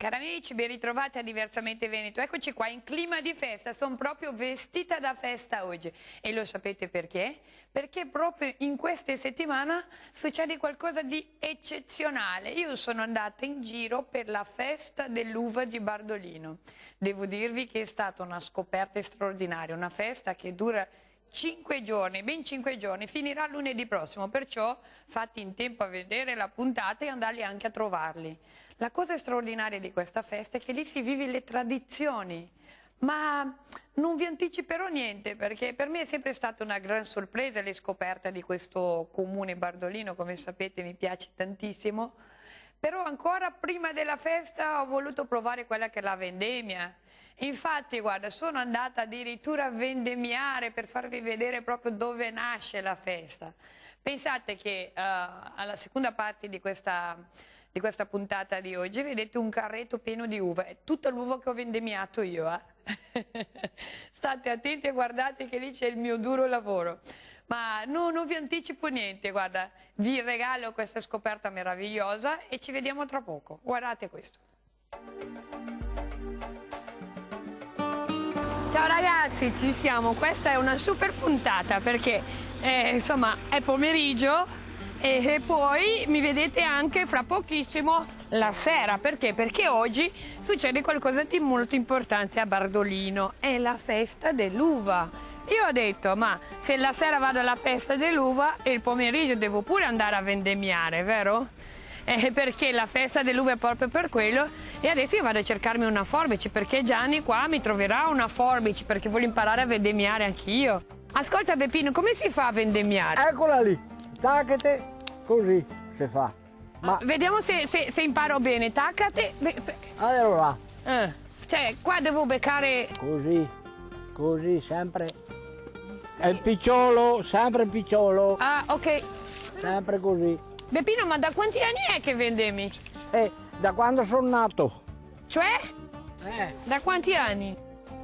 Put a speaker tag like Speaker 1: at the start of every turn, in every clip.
Speaker 1: Cari amici, ben ritrovati a Diversamente Veneto. Eccoci qua in clima di festa, sono proprio vestita da festa oggi. E lo sapete perché? Perché proprio in queste settimane succede qualcosa di eccezionale. Io sono andata in giro per la festa dell'uva di Bardolino. Devo dirvi che è stata una scoperta straordinaria, una festa che dura 5 giorni, ben 5 giorni, finirà lunedì prossimo, perciò fate in tempo a vedere la puntata e andarli anche a trovarli. La cosa straordinaria di questa festa è che lì si vive le tradizioni, ma non vi anticiperò niente perché per me è sempre stata una gran sorpresa la scoperta di questo comune Bardolino, come sapete mi piace tantissimo, però ancora prima della festa ho voluto provare quella che è la vendemmia. Infatti, guarda, sono andata addirittura a vendemmiare per farvi vedere proprio dove nasce la festa. Pensate che alla seconda parte di questa puntata di oggi vedete un carretto pieno di uva, è tutta l'uva che ho vendemmiato io. State attenti e guardate che lì c'è il mio duro lavoro. Ma non vi anticipo niente, guarda, vi regalo questa scoperta meravigliosa e ci vediamo tra poco. Guardate questo. Ciao ragazzi, ci siamo, questa è una super puntata perché insomma è pomeriggio e poi mi vedete anche fra pochissimo la sera, perché? Perché oggi succede qualcosa di molto importante a Bardolino, è la festa dell'uva. Io ho detto, ma se la sera vado alla festa dell'uva e il pomeriggio devo pure andare a vendemmiare, vero? Perché la festa dell'uva è proprio per quello e adesso io vado a cercarmi una forbice perché Gianni qua mi troverà una forbice perché voglio imparare a vendemmiare anch'io. Ascolta Beppino, come si fa a vendemmiare?
Speaker 2: Eccola lì, taccate, così si fa. Ma...
Speaker 1: vediamo se imparo bene, taccate.
Speaker 2: Allora,
Speaker 1: cioè qua devo beccare...
Speaker 2: così sempre. È il picciolo, sempre il picciolo.
Speaker 1: Ah, ok.
Speaker 2: Sempre così.
Speaker 1: Beppino, ma da quanti anni è che vendemmi?
Speaker 2: Da quando sono nato.
Speaker 1: Cioè? Da quanti anni?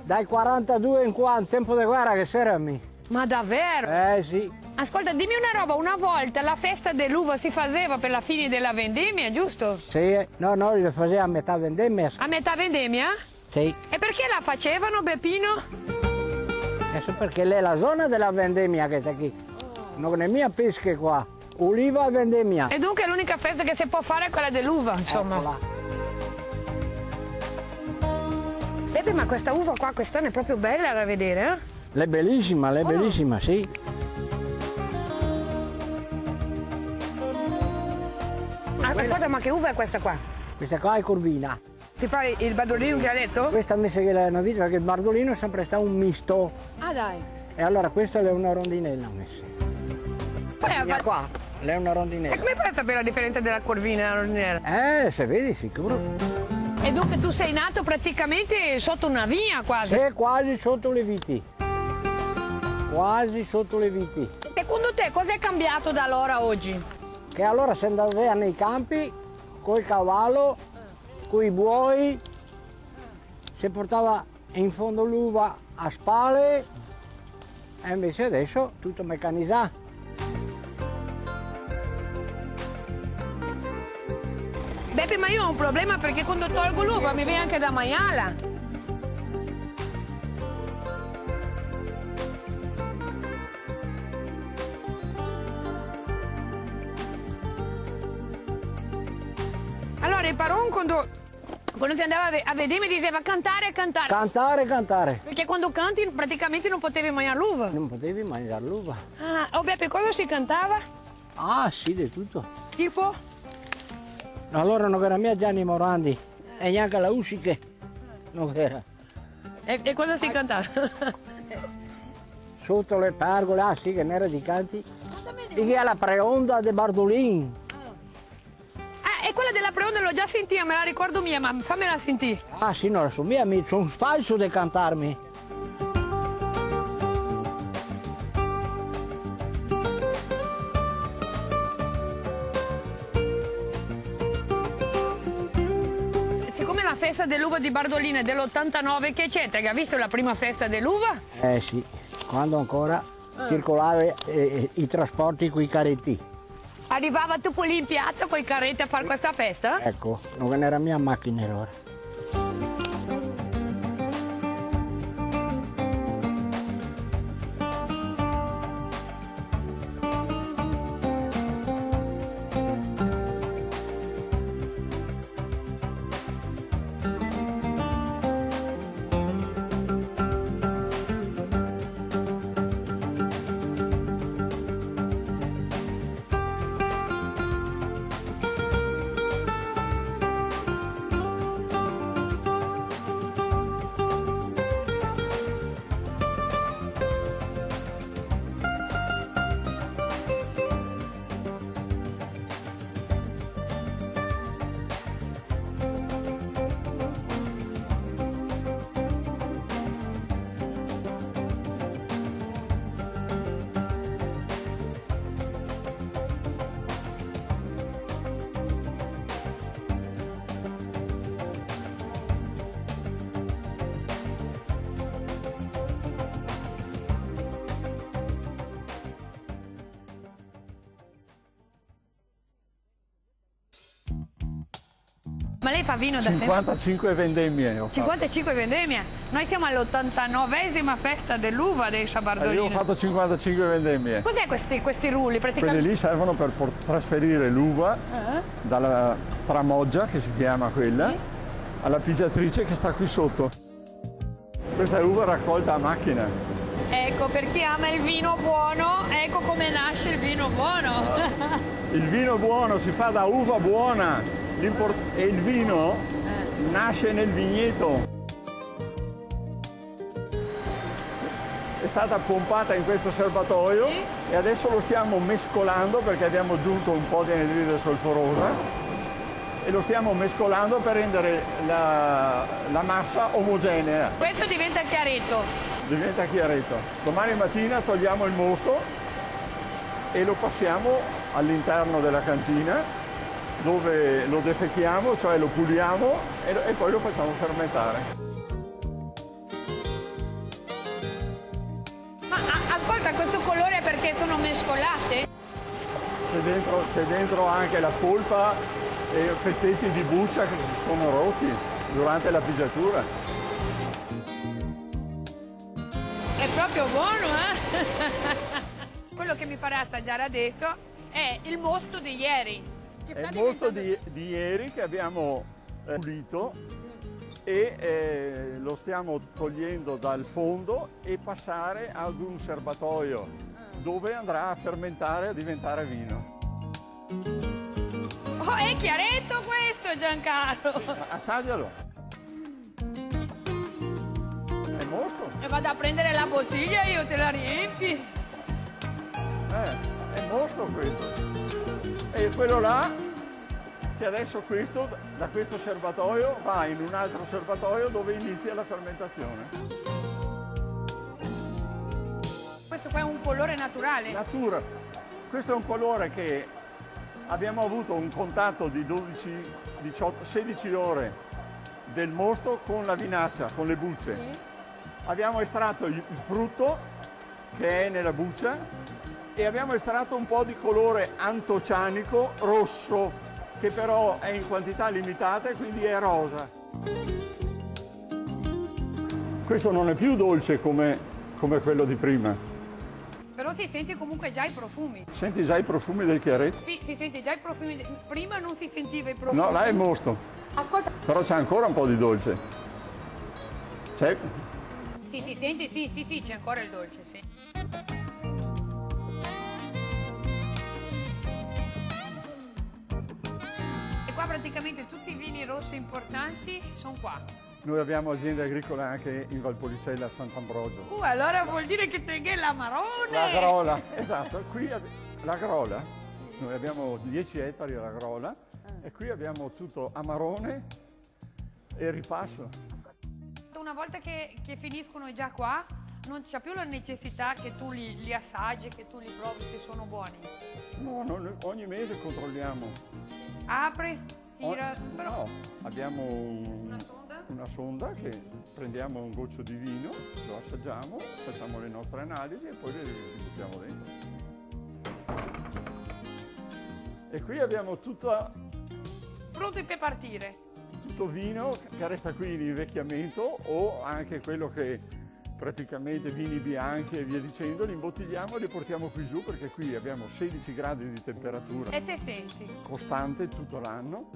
Speaker 2: Dai 42 in qua, in tempo di guerra che serami.
Speaker 1: Ma davvero?
Speaker 2: Sì.
Speaker 1: Ascolta, dimmi una roba, una volta la festa dell'uva si faceva per la fine della vendemmia, giusto?
Speaker 2: Sì, no, lo faceva a metà vendemmia.
Speaker 1: A metà vendemmia?
Speaker 2: Sì.
Speaker 1: E perché la facevano, Beppino?
Speaker 2: Adesso perché lì è la zona della vendemmia che sta qui. Non è mia pesca qua. Uliva e vendemmia.
Speaker 1: E dunque l'unica festa che si può fare è quella dell'uva, insomma.
Speaker 2: Eccola.
Speaker 1: Beppe, ma questa uva qua quest'anno è proprio bella da vedere, eh?
Speaker 2: Lei è bellissima, sì.
Speaker 1: Ascolta, ma che uva è questa qua?
Speaker 2: Questa qua è Corvina.
Speaker 1: Si fa il Bardolino che ha detto?
Speaker 2: Questa mi sa che è una vita perché il Bardolino è sempre stato un misto.
Speaker 1: Ah dai.
Speaker 2: E allora questa è una rondinella messa.
Speaker 1: Poi
Speaker 2: Qua, lei è una
Speaker 1: e
Speaker 2: rondinella.
Speaker 1: come fai a sapere la differenza della corvina e della rondinella?
Speaker 2: Se vedi, sicuro.
Speaker 1: E dunque tu sei nato praticamente sotto una via quasi?
Speaker 2: Sei quasi sotto le viti. Quasi sotto le viti.
Speaker 1: Secondo te cosa è cambiato da allora a oggi?
Speaker 2: Che allora si andava nei campi, col cavallo, coi buoi, si portava in fondo l'uva a spalle e invece adesso tutto meccanizzato.
Speaker 1: Beppe, ma io ho un problema perché quando tolgo l'uva mi viene anche da maiala. Allora il Paron quando si andava a vedere mi diceva cantare e cantare.
Speaker 2: Cantare.
Speaker 1: Perché quando canti praticamente non potevi mangiare l'uva.
Speaker 2: Non potevi mangiare l'uva.
Speaker 1: Ah, oh Beppe, cosa si cantava?
Speaker 2: Ah sì, di tutto.
Speaker 1: Tipo?
Speaker 2: Allora non era mia Gianni Morandi e neanche la Usiche non era.
Speaker 1: E cosa si cantava?
Speaker 2: Sotto le pergole, sì che ne era di canti. E che è la preonda di Bardolin.
Speaker 1: E quella della preonda l'ho già sentita, me la ricordo mia, ma fammela sentire.
Speaker 2: Ah sì, no, sono mia, sono falso di cantarmi.
Speaker 1: La festa dell'uva di Bardolino è dell'89 che c'è, hai visto la prima festa dell'uva?
Speaker 2: Sì, quando ancora circolavano i trasporti con i carretti.
Speaker 1: Arrivava tu lì in piazza con i carretti a fare questa festa?
Speaker 2: Ecco, non era mia macchina allora.
Speaker 1: Ma lei fa vino da sempre?
Speaker 3: 55 vendemmie ho fatto.
Speaker 1: 55 vendemmie? Noi siamo all'89esima festa dell'uva dei Sabardolini.
Speaker 3: Io ho fatto 55 vendemmie.
Speaker 1: Cos'è questi rulli? Praticamente?
Speaker 3: Quelli lì servono per trasferire l'uva dalla tramoggia, che si chiama quella, alla pigiatrice che sta qui sotto. Questa è uva raccolta a macchina.
Speaker 1: Ecco, per chi ama il vino buono, ecco come nasce il vino buono.
Speaker 3: Il vino buono si fa da uva buona e il vino nasce nel vigneto. È stata pompata in questo serbatoio e adesso lo stiamo mescolando perché abbiamo aggiunto un po' di anidride solforosa e lo stiamo mescolando per rendere la massa omogenea.
Speaker 1: Questo diventa chiaretto.
Speaker 3: Diventa chiaretto. Domani mattina togliamo il mosto e lo passiamo all'interno della cantina dove lo defechiamo, cioè lo puliamo e poi lo facciamo fermentare.
Speaker 1: Ma ascolta, questo colore è perché sono mescolate?
Speaker 3: C'è dentro anche la polpa e pezzetti di buccia che si sono rotti durante la pigiatura.
Speaker 1: È proprio buono, eh? Quello che mi farà assaggiare adesso è il mosto di ieri.
Speaker 3: È il mosto di ieri che abbiamo pulito e lo stiamo togliendo dal fondo e passare ad un serbatoio dove andrà a fermentare e a diventare vino.
Speaker 1: Oh, è chiaretto questo, Giancarlo!
Speaker 3: Assaggialo! È mosto!
Speaker 1: E vado a prendere la bottiglia e io te la riempi!
Speaker 3: È mosto questo! E quello là, che adesso questo, da questo serbatoio, va in un altro serbatoio dove inizia la fermentazione.
Speaker 1: Questo qua è un colore naturale?
Speaker 3: Natura. Questo è un colore che abbiamo avuto un contatto di 12, 18, 16 ore del mosto con la vinaccia, con le bucce.
Speaker 1: Sì.
Speaker 3: Abbiamo estratto il frutto che è nella buccia e abbiamo estratto un po' di colore antocianico rosso, che però è in quantità limitata e quindi è rosa. Questo non è più dolce come quello di prima.
Speaker 1: Però si sente comunque già i profumi.
Speaker 3: Senti già i profumi del chiaretto?
Speaker 1: Sì, si sente già i profumi. Prima non si sentiva i profumi.
Speaker 3: No, là è mosto.
Speaker 1: Ascolta.
Speaker 3: Però c'è ancora un po' di dolce. C'è?
Speaker 1: Sì, si sente, sì, c'è ancora il dolce, sì. E qua praticamente tutti i vini rossi importanti sono qua.
Speaker 3: Noi abbiamo aziende agricole anche in Valpolicella a Sant'Ambrogio.
Speaker 1: Allora vuol dire che te l'Amarone!
Speaker 3: La Grola, esatto. Qui la Grola, noi abbiamo 10 ettari alla Grola e qui abbiamo tutto Amarone e ripasso.
Speaker 1: Una volta che finiscono già qua, non c'è più la necessità che tu li assaggi, che tu li provi se sono buoni.
Speaker 3: No, ogni mese controlliamo.
Speaker 1: Apri, tira, però...
Speaker 3: No, abbiamo
Speaker 1: Una sonda?
Speaker 3: una sonda che prendiamo un goccio di vino, lo assaggiamo, facciamo le nostre analisi e poi le buttiamo dentro. E qui abbiamo tutto
Speaker 1: Pronti per partire.
Speaker 3: vino che resta qui in invecchiamento o anche quello che praticamente vini bianchi e via dicendo, li imbottigliamo e li portiamo qui giù perché qui abbiamo 16 gradi di temperatura
Speaker 1: E se senti?
Speaker 3: costante tutto l'anno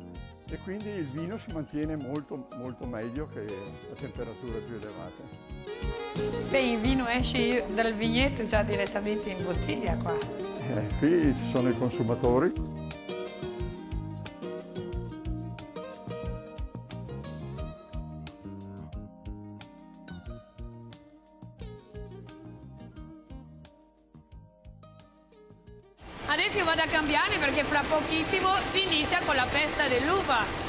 Speaker 3: e quindi il vino si mantiene molto meglio che a temperature più elevate.
Speaker 1: Beh, il vino esce dal vigneto già direttamente in bottiglia qua.
Speaker 3: Qui ci sono i consumatori.
Speaker 1: Adesso io vado a cambiare perché fra pochissimo si inizia con la festa dell'uva.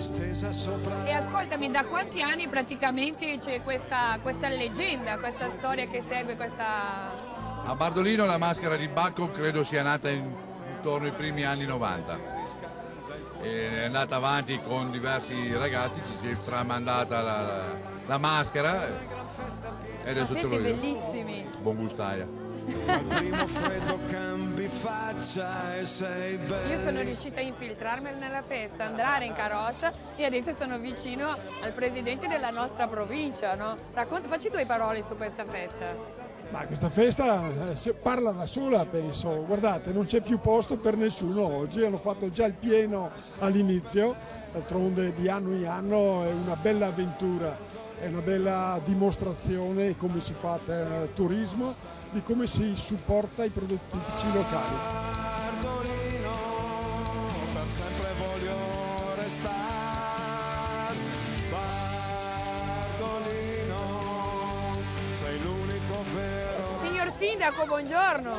Speaker 1: E ascoltami, da quanti anni praticamente c'è questa leggenda, questa storia che segue questa...
Speaker 4: A Bardolino la maschera di Bacco credo sia nata intorno ai primi anni 90. E è andata avanti con diversi ragazzi, ci si è tramandata la maschera e adesso
Speaker 1: siete bellissimi.
Speaker 4: Buon gustaia.
Speaker 5: Primo freddo cambi faccia e sei bella.
Speaker 1: Io sono riuscita a infiltrarmi nella festa, andare in carrozza e adesso sono vicino al presidente della nostra provincia, no? Facci 2 parole su questa festa.
Speaker 6: Ma questa festa parla da sola, penso. Guardate, non c'è più posto per nessuno oggi, hanno fatto già il pieno all'inizio, d'altronde di anno in anno è una bella avventura, è una bella dimostrazione di come si fa turismo, di come si supporta i prodotti tipici locali.
Speaker 5: Bardolino, per sempre voglio restare. Bardolino, sei l'unico vero.
Speaker 1: Signor Sindaco, buongiorno.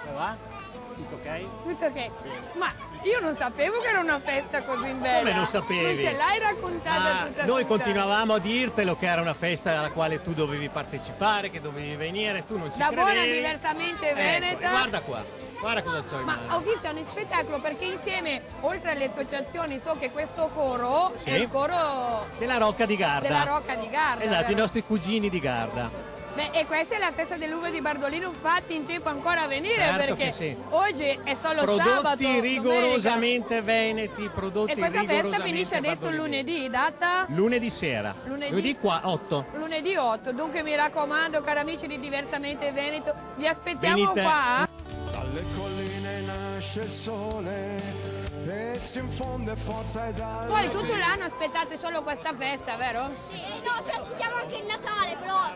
Speaker 7: Come va? Tutto ok?
Speaker 1: Tutto ok? Ma io non sapevo che era una festa così bella.
Speaker 7: Come non sapevi?
Speaker 1: Non ce l'hai raccontata tutta
Speaker 7: Noi
Speaker 1: tutta.
Speaker 7: continuavamo a dirtelo che era una festa alla quale tu dovevi partecipare, che dovevi venire, tu non ci
Speaker 1: Da
Speaker 7: credevi.
Speaker 1: buona diversamente veneta.
Speaker 7: Guarda qua, guarda cosa c'ho in
Speaker 1: Ma
Speaker 7: mano.
Speaker 1: ho visto uno spettacolo perché insieme, oltre alle associazioni, so che questo coro
Speaker 7: Sì.
Speaker 1: è il coro
Speaker 7: Della Rocca di Garda.
Speaker 1: della Rocca di Garda.
Speaker 7: Esatto,
Speaker 1: vero?
Speaker 7: i nostri cugini di Garda.
Speaker 1: Beh, e questa è la festa dell'uva di Bardolino, infatti in tempo ancora a venire,
Speaker 7: Certo
Speaker 1: perché
Speaker 7: che sì.
Speaker 1: oggi è solo sabato.
Speaker 7: Prodotti rigorosamente veneti, prodotti
Speaker 1: E questa
Speaker 7: rigorosamente
Speaker 1: festa finisce adesso
Speaker 7: bardolinesi.
Speaker 1: lunedì, data?
Speaker 7: Lunedì sera.
Speaker 1: Lunedì?
Speaker 7: Qua 8.
Speaker 1: Lunedì 8, dunque mi raccomando, cari amici di Diversamente Veneto, vi aspettiamo
Speaker 7: Venite.
Speaker 1: qua.
Speaker 5: Dalle colline nasce il sole e ci infonde forza e dalle
Speaker 1: Poi tutto l'anno aspettate solo questa festa, vero?
Speaker 8: Sì, no, cioè aspettiamo anche il Natale, però...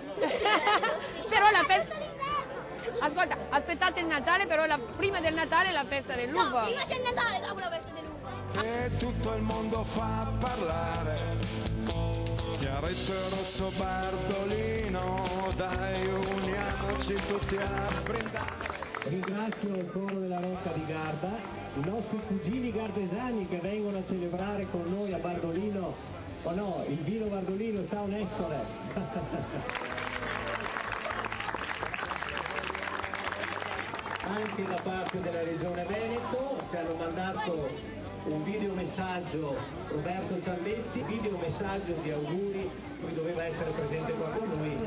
Speaker 1: Però la festa... Ascolta, aspettate il Natale, però prima del Natale è la festa
Speaker 8: No,
Speaker 1: dell'uva.
Speaker 8: prima c'è il Natale, dopo la festa dell'uva.
Speaker 5: e tutto il mondo fa parlare. Chiaretto e rosso Bardolino, dai uniamoci tutti a brindare.
Speaker 9: Ringrazio il coro della Rocca di Garda, i nostri cugini gardesani che vengono a celebrare con noi a Bardolino, o no, il vino Bardolino. Ciao Nestore! Anche da parte della Regione Veneto ci hanno mandato un videomessaggio Roberto Ciambetti, videomessaggio di auguri, lui doveva essere presente qua con noi,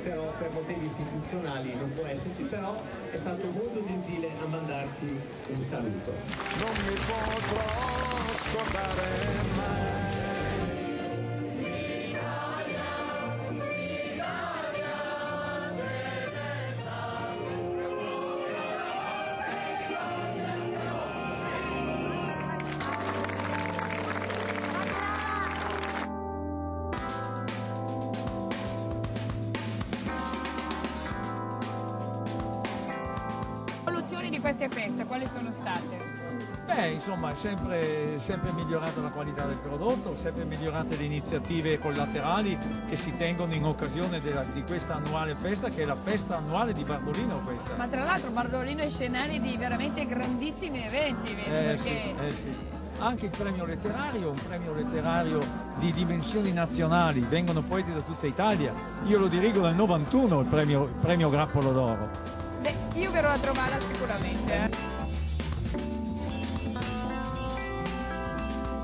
Speaker 9: però per motivi istituzionali non può esserci, però è stato molto gentile a mandarci un saluto.
Speaker 5: Non mi potrò scordare mai.
Speaker 1: Soluzioni di queste feste, quali sono state?
Speaker 10: Beh, insomma, è sempre migliorata la qualità del prodotto, sempre migliorate le iniziative collaterali che si tengono in occasione di questa annuale festa, che è la festa annuale di Bardolino questa.
Speaker 1: Ma tra l'altro Bardolino è scenario di veramente grandissimi eventi, vedi? Perché...
Speaker 10: Sì. Anche il premio letterario, un premio letterario di dimensioni nazionali, vengono poeti da tutta Italia. Io lo dirigo nel 91 il premio Grappolo d'Oro.
Speaker 1: Beh, io verrò a trovarla sicuramente.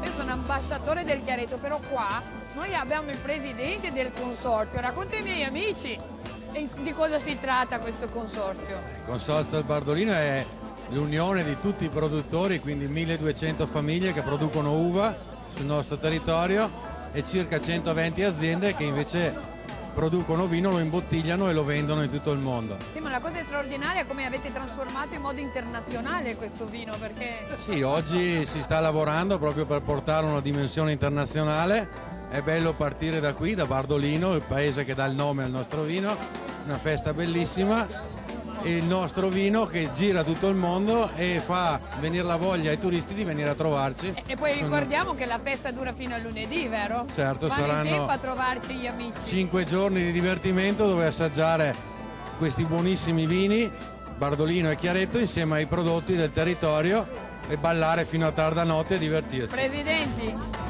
Speaker 1: Io sono ambasciatore del Chiaretto, però qua noi abbiamo il presidente del consorzio. Racconto ai miei amici di cosa si tratta questo consorzio.
Speaker 4: Il Consorzio del Bardolino è l'unione di tutti i produttori, quindi 1200 famiglie che producono uva sul nostro territorio e circa 120 aziende che invece producono vino, lo imbottigliano e lo vendono in tutto il mondo.
Speaker 1: Sì, ma la cosa straordinaria è come avete trasformato in modo internazionale questo vino, perché...
Speaker 4: Sì, oggi si sta lavorando proprio per portarlo a una dimensione internazionale. È bello partire da qui, da Bardolino, il paese che dà il nome al nostro vino, una festa bellissima. Il nostro vino che gira tutto il mondo e fa venire la voglia ai turisti di venire a trovarci.
Speaker 1: E poi ricordiamo che la festa dura fino a lunedì, vero?
Speaker 4: Certo,
Speaker 1: Vanno in
Speaker 4: saranno
Speaker 1: tempo a trovarci gli amici.
Speaker 4: 5 giorni di divertimento dove assaggiare questi buonissimi vini, Bardolino e Chiaretto, insieme ai prodotti del territorio e ballare fino a tarda notte e divertirci.
Speaker 1: Presidenti.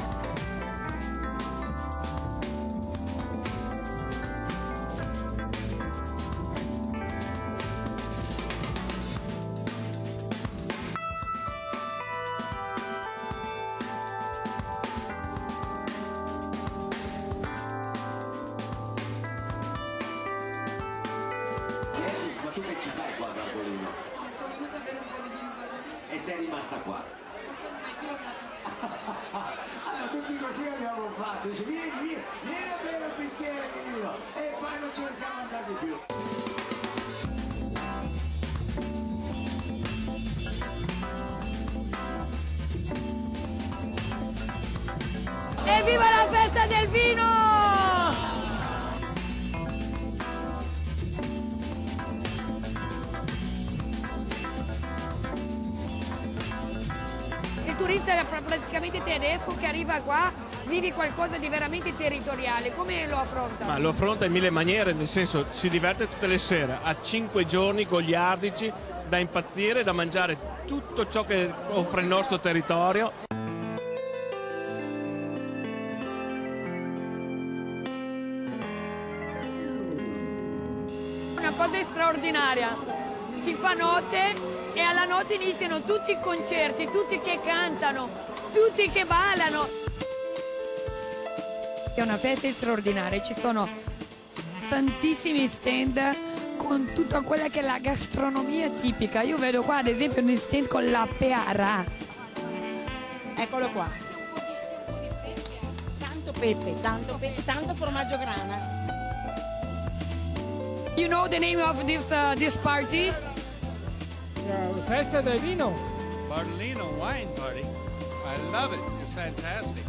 Speaker 11: Ma tu che ci fai qua, Bardolino? E sei rimasta qua? Allora tutti così abbiamo fatto, dice vieni a bere un bicchiere di vino e poi non ce ne siamo andati più.
Speaker 1: Evviva la festa del vino! Il turista è praticamente tedesco che arriva qua, vivi qualcosa di veramente territoriale, come lo affronta?
Speaker 12: Ma lo affronta in mille maniere, nel senso si diverte tutte le sere, ha 5 giorni goliardici da impazzire, da mangiare tutto ciò che offre il nostro territorio.
Speaker 1: Una cosa straordinaria, si fa notte e alla notte iniziano tutti i concerti, tutti che cantano, tutti che ballano. È una festa straordinaria, ci sono tantissimi stand con tutta quella che è la gastronomia tipica. Io vedo qua ad esempio un stand con la peara.
Speaker 13: Eccolo qua. Tanto pepe, tanto formaggio grana.
Speaker 1: You know the name of this party?
Speaker 14: Festa del vino.
Speaker 15: Bardolino wine party. I love it. It's fantastic.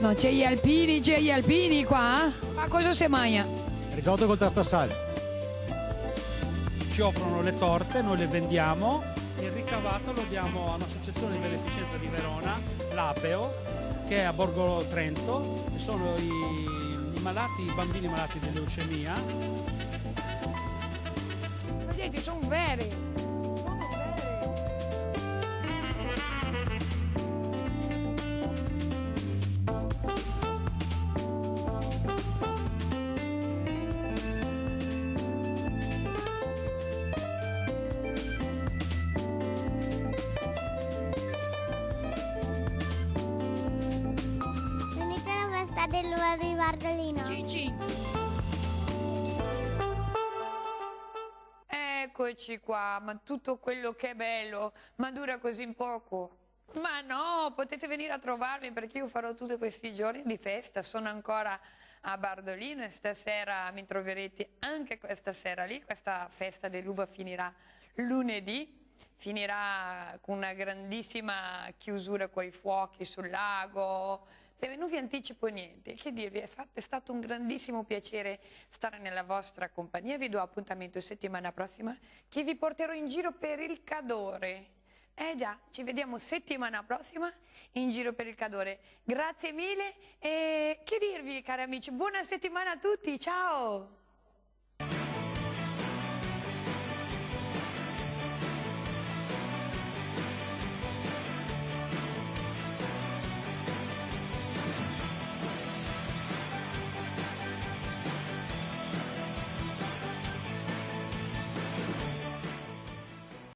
Speaker 1: No, c'è gli alpini qua. Ma cosa si mangia?
Speaker 16: Risotto col tastasale.
Speaker 17: Ci offrono le torte, noi le vendiamo, il ricavato lo diamo a un'associazione di beneficenza di Verona, l'Apeo, che è a Borgo Trento, e sono i bambini malati di leucemia.
Speaker 1: Vedete, sono veri.
Speaker 8: Dell'uva di Bardolino.
Speaker 1: Cici. Eccoci qua, ma tutto quello che è bello, ma dura così poco. Ma no, potete venire a trovarmi perché io farò tutti questi giorni di festa, sono ancora a Bardolino e stasera mi troverete anche questa sera lì, questa festa dell'uva finirà lunedì. Finirà con una grandissima chiusura con i fuochi sul lago. Non vi anticipo niente, che dirvi, è stato un grandissimo piacere stare nella vostra compagnia, vi do appuntamento settimana prossima che vi porterò in giro per il Cadore. Già, ci vediamo settimana prossima in giro per il Cadore. Grazie mille e che dirvi cari amici, buona settimana a tutti, ciao!